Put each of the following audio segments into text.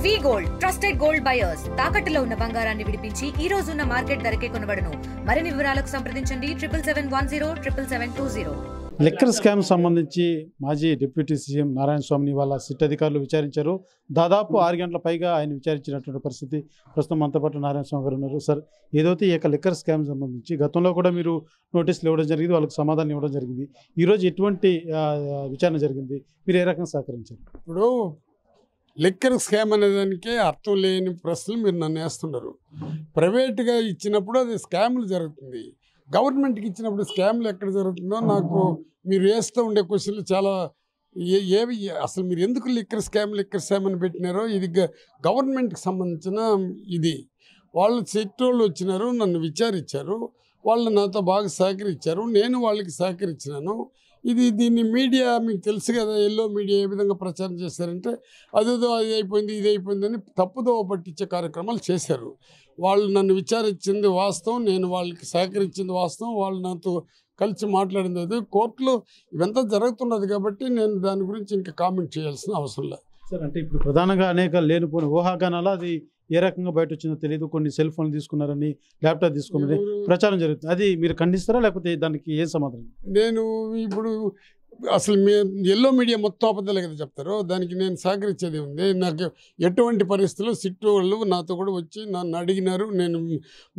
వి gold trusted gold buyers తాకట్టులో ఉన్న బంగారాన్ని విడిపించి ఈ రోజు ఉన్న మార్కెట్ ధరకే కొనబడును. మరిన్ని వివరాలకు సంప్రదించండి 7710772020. లిక్కర్ స్కామ్ సంబంధించి మాజీ డిప్యూటీ సీఎం నారాయణ స్వామిని వాళ్ళ సిట్ అధికారులు విచారించారు. దాదాపు 6 గంటల పైగా ఆయన విచారించినటువంటి పరిస్థితి. ప్రస్తుతం మనతో పాటు నారాయణ స్వామి గారు ఉన్నారు. సార్, ఏదైతే ఈ యొక్క లిక్కర్ స్కామ్ సంబంధించి గతంలో కూడా మీరు నోటీసులు ఇవ్వడం జరిగింది, వాళ్ళకి సమాధానం ఇవ్వడం జరిగింది. ఈరోజు ఎటువంటి విచారణ జరిగింది, మీరు ఏ రకంగా సహకరించారు? ఇప్పుడు లిక్కర్ స్కామ్ అనేదానికే అర్థం లేని ప్రశ్నలు మీరు నన్ను వేస్తున్నారు. ప్రైవేట్గా ఇచ్చినప్పుడు అది స్కామ్లు జరుగుతుంది, గవర్నమెంట్కి ఇచ్చినప్పుడు స్కామ్లు ఎక్కడ జరుగుతుందో నాకు మీరు వేస్తూ ఉండే క్వశ్చన్లు చాలా ఏవి అసలు మీరు ఎందుకు లిక్కర్ స్కామ్ అని పెట్టినారో ఇది గవర్నమెంట్కి సంబంధించిన ఇది. వాళ్ళు సెక్టోళ్ళు వచ్చినారు, నన్ను విచారించారు, వాళ్ళు నాతో బాగా సహకరించారు, నేను వాళ్ళకి సహకరించినాను. దీన్ని మీడియా మీకు తెలుసు కదా, ఎల్లో మీడియా ఏ విధంగా ప్రచారం చేశారంటే అదేదో అది అయిపోయింది ఇది అయిపోయిందని తప్పుదోవ పట్టించే కార్యక్రమాలు చేశారు. వాళ్ళు నన్ను విచారించింది వాస్తవం, నేను వాళ్ళకి సహకరించింది వాస్తవం, వాళ్ళు నాతో కలిసి మాట్లాడింది అది. కోర్టులో ఇవంతా జరుగుతున్నది కాబట్టి నేను దాని గురించి ఇంకా కామెంట్ చేయాల్సిన అవసరం లేదు. సార్, అంటే ఇప్పుడు ప్రధానంగా అనేక లేనిపోయిన ఊహాగానాలు అది ఏ రకంగా బయట వచ్చిందో తెలియదు. కొన్ని సెల్ ఫోన్లు తీసుకున్నారని, ల్యాప్టాప్ తీసుకున్నది ప్రచారం జరుగుతుంది. అది మీరు ఖండిస్తారా, లేకపోతే దానికి ఏ సమాధానం? నేను ఇప్పుడు అసలు ఎల్లో మీడియా మొత్తం అబద్ధాలే కదా చెప్తారు, దానికి నేను సహకరించేది ఉంది. నాకు ఎటువంటి పరిస్థితుల్లో సిట్టు వాళ్ళు నాతో కూడా వచ్చి నన్ను అడిగినారు, నేను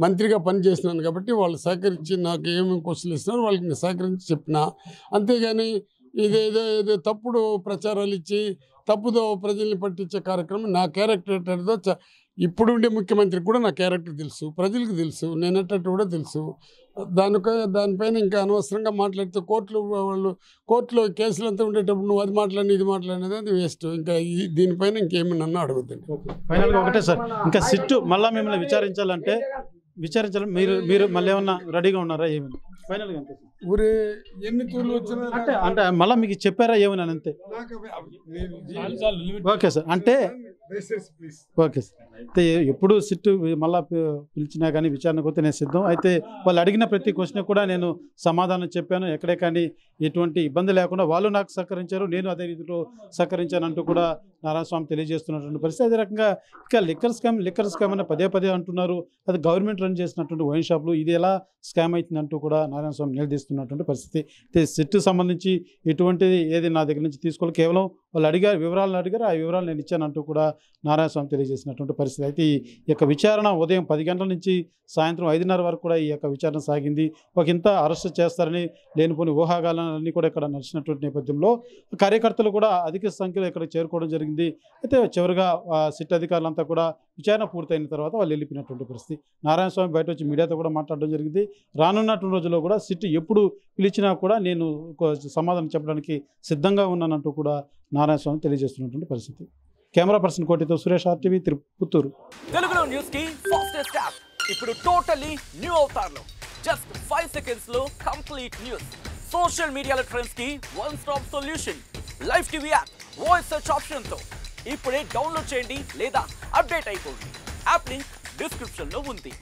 మంత్రిగా పనిచేసినాను కాబట్టి వాళ్ళు సహకరించి నాకు ఏమేమి క్వశ్చన్లు ఇస్తున్నారు వాళ్ళకి నేను సహకరించి చెప్పిన. అంతేగాని ఏదో తప్పుడు ప్రచారాలు ఇచ్చి తప్పుదో ప్రజల్ని పట్టించే కార్యక్రమం నా క్యారెక్టర్ ఎట్టదో ఇప్పుడు ఉండే ముఖ్యమంత్రికి కూడా నా క్యారెక్టర్ తెలుసు, ప్రజలకు తెలుసు, నేను ఎట్టట్టు కూడా తెలుసు. దానిపైన ఇంకా అనవసరంగా మాట్లాడితే కోర్టులో కేసులు అంతా ఉండేటప్పుడు నువ్వు అది మాట్లాడి ఇది మాట్లాడినది అది వేస్ట్. ఇంకా దీనిపైన ఇంకేమి నన్ను అడుగుతుంది. ఫైనల్గా ఒకటే సార్, ఇంకా సిట్టు మళ్ళీ మిమ్మల్ని విచారించాలి, మీరు మళ్ళీ ఏమన్నా రెడీగా ఉన్నారా ఏమైనా? ఫైనల్గా అంతే ఊరే ఎన్ని తూర్లు వచ్చినా అంటే మళ్ళీ మీకు చెప్పారా ఏమని? అంతే. ఓకే సార్, అంటే ఓకే సార్. అయితే ఎప్పుడు సిట్టు మళ్ళీ పిలిచినా కానీ విచారణకు వస్తే నేను సిద్ధం. అయితే వాళ్ళు అడిగిన ప్రతి క్వశ్చన్ కూడా నేను సమాధానం చెప్పాను. ఎక్కడే కానీ ఎటువంటి ఇబ్బంది లేకుండా వాళ్ళు నాకు సహకరించారు, నేను అదే రీతిలో సహకరించాను అంటూ కూడా నారాయణ స్వామి తెలియజేస్తున్నటువంటి పరిస్థితి. అదే రకంగా ఇక లిక్కర్ స్కామ్ అని పదే అంటున్నారు. అది గవర్నమెంట్ రన్ చేసినటువంటి వైన్ షాపులు, ఇది ఎలా స్కామ్ అవుతుందంటూ కూడా నారాయణ స్వామి నిలదీస్తున్నటువంటి పరిస్థితి. అయితే సిట్టు సంబంధించి ఎటువంటిది ఏది నా దగ్గర నుంచి తీసుకోవాలి, కేవలం వాళ్ళు వివరాలను అడిగారు, ఆ వివరాలు నేను ఇచ్చానంటూ కూడా నారాయణ స్వామి తెలియజేసినటువంటి పరిస్థితి. అయితే ఈ యొక్క విచారణ ఉదయం 10 గంటల నుంచి సాయంత్రం 5:30 వరకు కూడా ఈ యొక్క విచారణ సాగింది. ఇంత అరెస్ట్ చేస్తారని లేనిపోని ఊహాగాలన్నీ కూడా ఇక్కడ నడిచినటువంటి నేపథ్యంలో కార్యకర్తలు కూడా అధిక సంఖ్యలో ఇక్కడ చేరుకోవడం జరిగింది. అయితే చివరిగా సిట్ అధికారులంతా కూడా విచారణ పూర్తయిన తర్వాత వాళ్ళు వెళ్ళిపోయినటువంటి పరిస్థితి. నారాయణ స్వామి బయట వచ్చి మీడియాతో కూడా మాట్లాడడం జరిగింది. రానున్నటువంటి రోజుల్లో కూడా సిట్ ఎప్పుడు పిలిచినా కూడా నేను సమాధానం చెప్పడానికి సిద్ధంగా ఉన్నానంటూ కూడా నారాయణ స్వామి తెలియజేస్తున్నటువంటి పరిస్థితి. కెమెరా పర్సన్ కోటితో సురేష్, RTV, పుత్తూరు. తెలుగులో న్యూస్ కి ఫాస్టెస్ట్ యాప్ ఇప్పుడు టోటల్లీ న్యూ అవతార్లో జస్ట్ 5 seconds లో కంప్లీట్ న్యూస్. సోషల్ మీడియాలో ట్రెండ్స్ కి one stop solution. Live TV app voice search option తో ఇప్పుడే డౌన్లోడ్ చేయండి లేదా అప్డేట్ అయిపోండి. యాప్ లింక్ డిస్క్రిప్షన్ లో ఉంది.